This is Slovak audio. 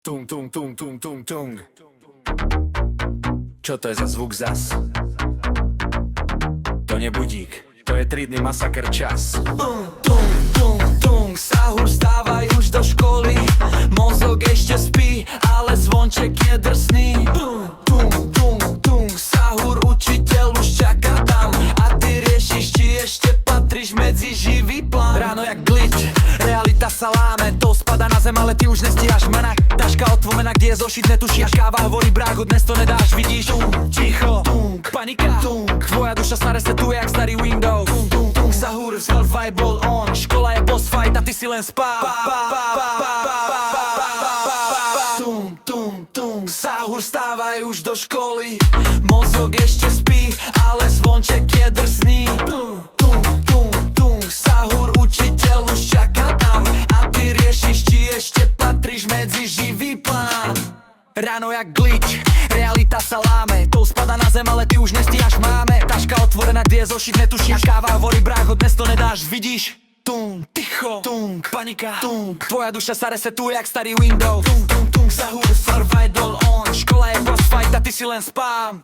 Tung, tung, tung, tung, tung, tung. Čo to je za zvuk zas? To nie budík, to je trídny masaker čas. Tung, tung, tung, sahur, vstávaj už do školy. Mozog ešte spí, ale zvonček je drsný. Tung, tung, tung, sahur, učiteľ už čaká tam. A ty riešiš, či ešte patríš medzi živý plán. Ráno jak glitch, realita sa láme. To spada na zem, ale ty už nestíhaš mena. Taška otvorená, kde je zošit, netušíš. Káva hovorí brácho, dnes to nedáš, vidíš. Ticho, panika, tvoja duša sa resetuje jak starý Windows. Sahur, survival on, škola je boss fight a ty si len spál. Tung, tung, tung, sahur, vstávaj už do školy. Mozog ešte spí, ale zvonček je drsný. Tung, tung, tung, sahur, učiteľ už čaká tam. A ty riešiš, či ešte patríš medzi živý plán. Ráno jak glitch, realita sa láme. To spada na zem, ale ty už nestíhaš, máme. Taška otvorená, kde je zošit, netušíš. Káva hovorí brácho, dnes to nedáš, vidíš. Tung, ticho, tung, panika, tung. Tvoja duša sa resetuje jak starý Windows. Tung, tung, tung, sahur, survival on. Škola je boss fight a ty si len spám.